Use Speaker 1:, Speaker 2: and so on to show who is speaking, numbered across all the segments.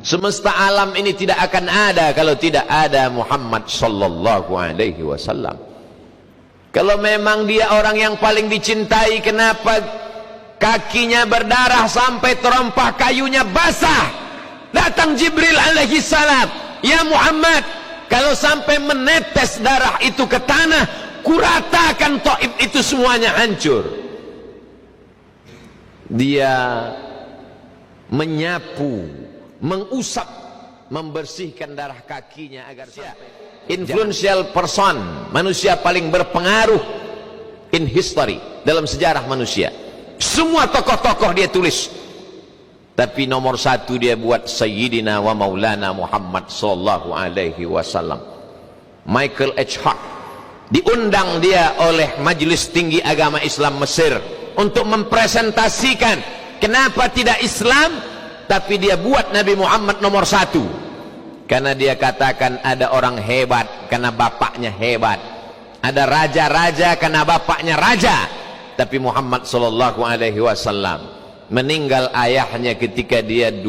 Speaker 1: Semesta alam ini tidak akan ada kalau tidak ada Muhammad sallallahu alaihi wasallam. Kalau memang dia orang yang paling dicintai, kenapa kakinya berdarah sampai terompah kayunya basah? Datang Jibril alaihi salam, ya Muhammad, kalau sampai menetes darah itu ke tanah, kuratakan Taif itu semuanya hancur. Dia menyapu, mengusap, membersihkan darah kakinya agar sampai influential person, manusia paling berpengaruh in history, dalam sejarah manusia. Semua tokoh-tokoh dia tulis, tapi nomor satu dia buat Sayyidina wa Maulana Muhammad sallallahu alaihi wasallam. Michael H. Hart diundang dia oleh Majelis Tinggi Agama Islam Mesir untuk mempresentasikan kenapa tidak Islam tapi dia buat Nabi Muhammad nomor satu. Karena dia katakan ada orang hebat karena bapaknya hebat, ada raja-raja karena bapaknya raja. Tapi Muhammad sallallahu alaihi wasallam meninggal ayahnya ketika dia 2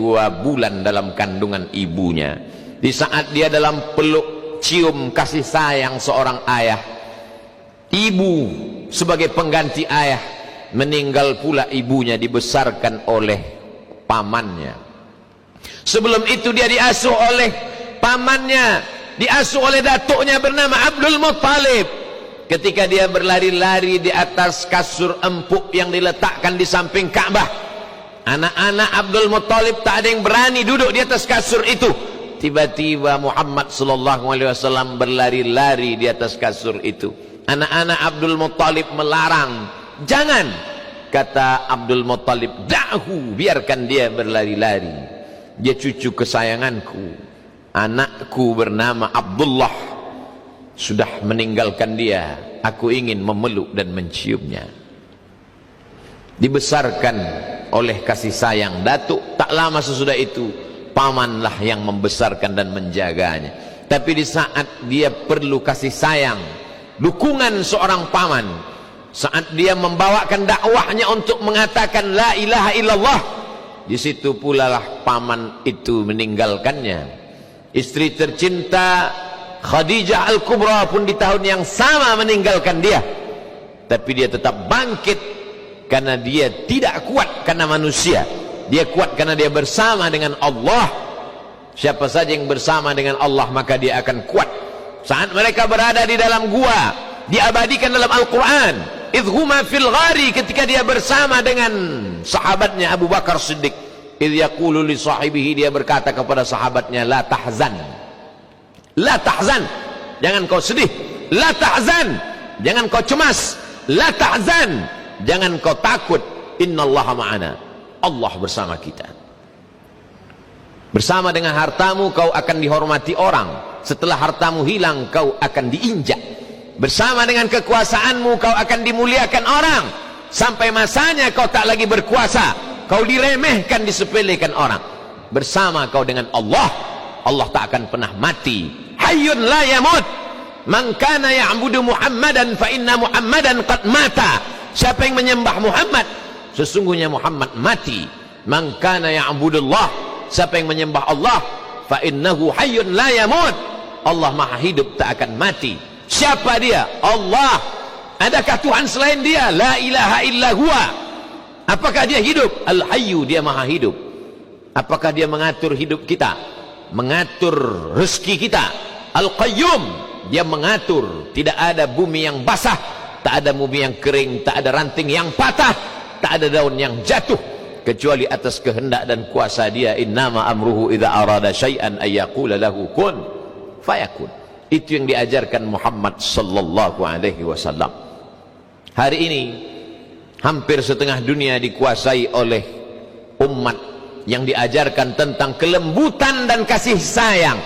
Speaker 1: bulan dalam kandungan ibunya. Di saat dia dalam peluk cium kasih sayang seorang ayah, ibu sebagai pengganti ayah, meninggal pula ibunya, dibesarkan oleh pamannya. Sebelum itu dia diasuh oleh pamannya, diasuh oleh datuknya bernama Abdul Muttalib. Ketika dia berlari-lari di atas kasur empuk yang diletakkan di samping Ka'bah, anak-anak Abdul Muttalib tak ada yang berani duduk di atas kasur itu. Tiba-tiba Muhammad sallallahu alaihi wasallam berlari-lari di atas kasur itu. Anak-anak Abdul Muttalib melarang, jangan. Kata Abdul Muttalib, da'hu, biarkan dia berlari-lari, dia cucu kesayanganku, anakku bernama Abdullah sudah meninggalkan dia, aku ingin memeluk dan menciumnya. Dibesarkan oleh kasih sayang datuk. Tak lama sesudah itu pamanlah yang membesarkan dan menjaganya. Tapi di saat dia perlu kasih sayang, dukungan seorang paman, saat dia membawakan dakwahnya untuk mengatakan la ilaha illallah, di situ pula lah paman itu meninggalkannya. Istri tercinta Khadijah Al-Kubra pun di tahun yang sama meninggalkan dia. Tapi dia tetap bangkit karena dia tidak kuat karena manusia. Dia kuat karena dia bersama dengan Allah. Siapa saja yang bersama dengan Allah maka dia akan kuat. Saat mereka berada di dalam gua, diabadikan dalam Al-Quran, idhuma fil ghari, ketika dia bersama dengan sahabatnya Abu Bakar Siddiq, idh yaqulu li sahibihi, dia berkata kepada sahabatnya, la tahzan, la tahzan, jangan kau sedih, la tahzan, jangan kau cemas, la tahzan, jangan kau takut, innallaha ma'ana, Allah bersama kita. Bersama dengan hartamu kau akan dihormati orang, setelah hartamu hilang kau akan diinjak. Bersama dengan kekuasaanmu kau akan dimuliakan orang, sampai masanya kau tak lagi berkuasa, kau diremehkan, disepelekan orang. Bersama kau dengan Allah, Allah tak akan pernah mati. Hayyun la yamut, man kana ya'budu Muhammadan fa inna Muhammadan qad mata. Siapa yang menyembah Muhammad, sesungguhnya Muhammad mati. Man kana ya'budullah, siapa yang menyembah Allah, fa innahu hayyun la yamut, Allah maha hidup tak akan mati. Siapa dia? Allah. Adakah Tuhan selain dia? La ilaha illa huwa. Apakah dia hidup? Al-hayyu, dia maha hidup. Apakah dia mengatur hidup kita, mengatur rezeki kita? Al-qayyum, dia mengatur. Tidak ada bumi yang basah, tak ada bumi yang kering, tak ada ranting yang patah, tak ada daun yang jatuh, kecuali atas kehendak dan kuasa dia. Innama amruhu idza arada syai'an ayyaqula lahu kun fayakun. Itu yang diajarkan Muhammad sallallahu alaihi wasallam. Hari ini hampir setengah dunia dikuasai oleh umat yang diajarkan tentang kelembutan dan kasih sayang.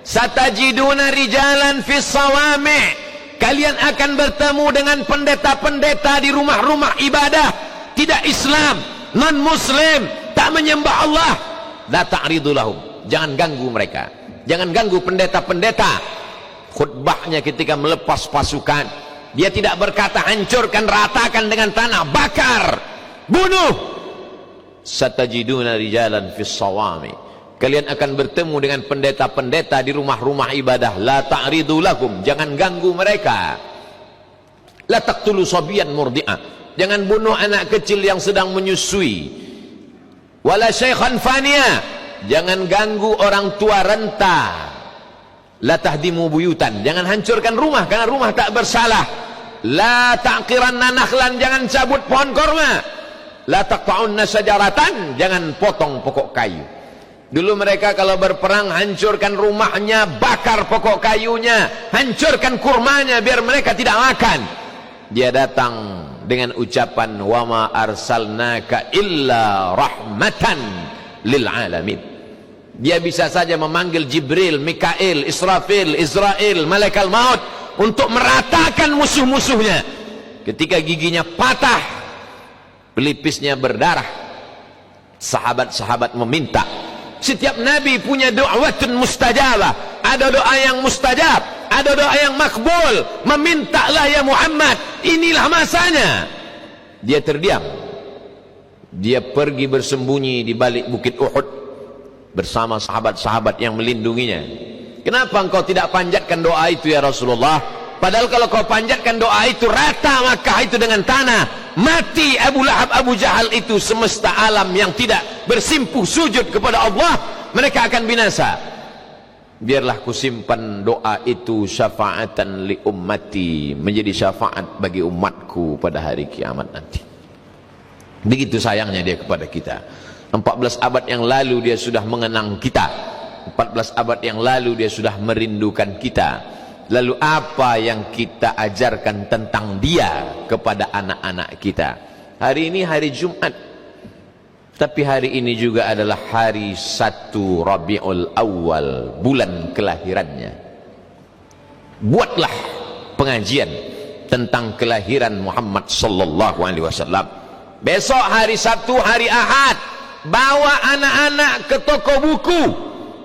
Speaker 1: Satajiduna rijalan fis sawami', kalian akan bertemu dengan pendeta-pendeta di rumah-rumah ibadah tidak Islam, non muslim, tak menyembah Allah. La ta'ridu lahum, jangan ganggu mereka, jangan ganggu pendeta-pendeta. Khutbahnya ketika melepas pasukan, dia tidak berkata hancurkan, ratakan dengan tanah, bakar, bunuh. Satajiduna rijalan fis sawami, Kalian akan bertemu dengan pendeta-pendeta di rumah-rumah ibadah. La ta'ridu lahum, jangan ganggu mereka. La taqtulu sabiyan murdi'ah, jangan bunuh anak kecil yang sedang menyusui. Wala syaikhan faniya, jangan ganggu orang tua renta. La tahdimu buyutan, jangan hancurkan rumah karena rumah tak bersalah. La ta'qiranna nakhlan, jangan cabut pohon korma. La taqta'unna syajaratan, jangan potong pokok kayu. Dulu mereka kalau berperang hancurkan rumahnya, bakar pokok kayunya, hancurkan kurmanya biar mereka tidak makan. Dia datang dengan ucapan wa ma arsalnaka illa rahmatan lil alamin. Dia bisa saja memanggil Jibril, Mikail, Israfil, Israel, malaikat maut untuk meratakan musuh-musuhnya. Ketika giginya patah, pelipisnya berdarah, sahabat-sahabat meminta. Setiap nabi punya do'awatun mustajabah. Ada doa yang mustajab, ada doa yang makbul. Memintalah ya Muhammad, inilah masanya. Dia terdiam. Dia pergi bersembunyi di balik bukit Uhud bersama sahabat-sahabat yang melindunginya. Kenapa engkau tidak panjatkan doa itu ya Rasulullah? Padahal kalau kau panjatkan doa itu, rata Makkah itu dengan tanah, mati Abu Lahab, Abu Jahal itu, semesta alam yang tidak bersimpuh sujud kepada Allah, mereka akan binasa. Biarlah kusimpan doa itu syafaatan li ummati, menjadi syafaat bagi umatku pada hari kiamat nanti. Begitu sayangnya dia kepada kita. 14 abad yang lalu dia sudah mengenang kita, 14 abad yang lalu dia sudah merindukan kita. Lalu apa yang kita ajarkan tentang dia kepada anak-anak kita? Hari ini hari Jumat, tapi hari ini juga adalah hari 1 Rabiul Awal, bulan kelahirannya. Buatlah pengajian tentang kelahiran Muhammad sallallahu alaihi wasallam. Besok hari Sabtu, hari Ahad, bawa anak-anak ke toko buku,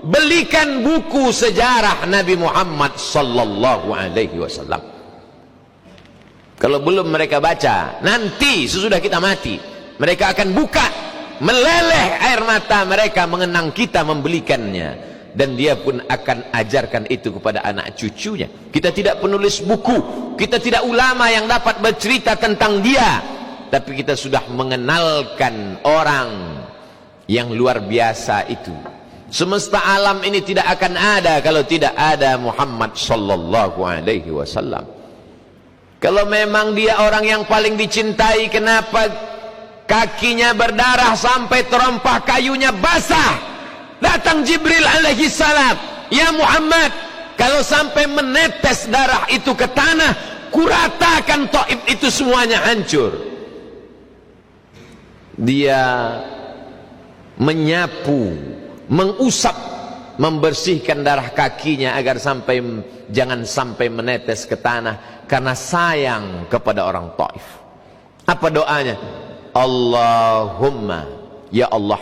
Speaker 1: belikan buku sejarah Nabi Muhammad sallallahu alaihi wasallam. Kalau belum mereka baca, nanti sesudah kita mati, mereka akan buka, meleleh air mata mereka mengenang kita, membelikannya, dan dia pun akan ajarkan itu kepada anak cucunya. Kita tidak penulis buku, kita tidak ulama yang dapat bercerita tentang dia, tapi kita sudah mengenalkan orang yang luar biasa itu. Semesta alam ini tidak akan ada kalau tidak ada Muhammad sallallahu alaihi wasallam. Kalau memang dia orang yang paling dicintai, kenapa kakinya berdarah sampai terompah kayunya basah? Datang Jibril alaihi salam, ya Muhammad, kalau sampai menetes darah itu ke tanah, kuratakan Taif itu semuanya hancur. Dia menyapu, mengusap, membersihkan darah kakinya agar jangan sampai menetes ke tanah, karena sayang kepada orang Taif. Apa doanya? Allahumma, ya Allah,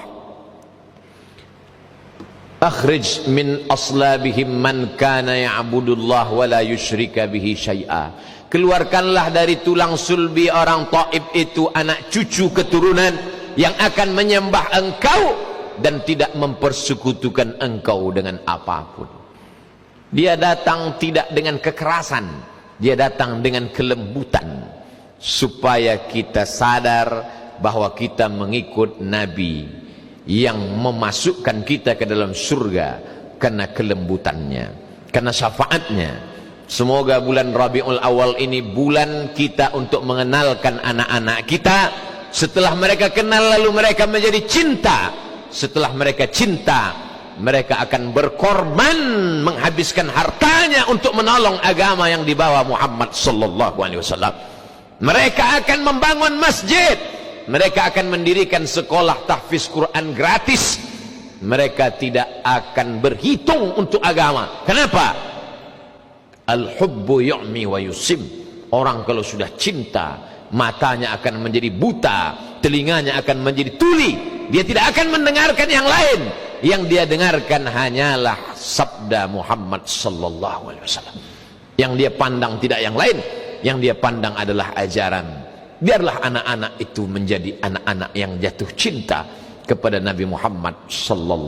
Speaker 1: akhrij min aslabihim man kana ya'budullah wa la yusyrika bihi syai'a. Keluarkanlah dari tulang sulbi orang Taif itu anak cucu keturunan yang akan menyembah engkau dan tidak mempersekutukan engkau dengan apapun. Dia datang tidak dengan kekerasan, dia datang dengan kelembutan, supaya kita sadar bahwa kita mengikut Nabi yang memasukkan kita ke dalam surga karena kelembutannya, karena syafaatnya. Semoga bulan Rabiul Awal ini bulan kita untuk mengenalkan anak-anak kita. Setelah mereka kenal, lalu mereka menjadi cinta. Setelah mereka cinta, mereka akan berkorban, menghabiskan hartanya untuk menolong agama yang dibawa Muhammad sallallahu alaihi wasallam. Mereka akan membangun masjid, mereka akan mendirikan sekolah tahfiz Quran gratis. Mereka tidak akan berhitung untuk agama. Kenapa? Al-hubbu yu'mi wa yusim. Orang kalau sudah cinta, matanya akan menjadi buta, telinganya akan menjadi tuli. Dia tidak akan mendengarkan yang lain. Yang dia dengarkan hanyalah sabda Muhammad sallallahu alaihi wasallam. Yang dia pandang tidak yang lain, yang dia pandang adalah ajaran. Biarlah anak-anak itu menjadi anak-anak yang jatuh cinta kepada Nabi Muhammad sallallahu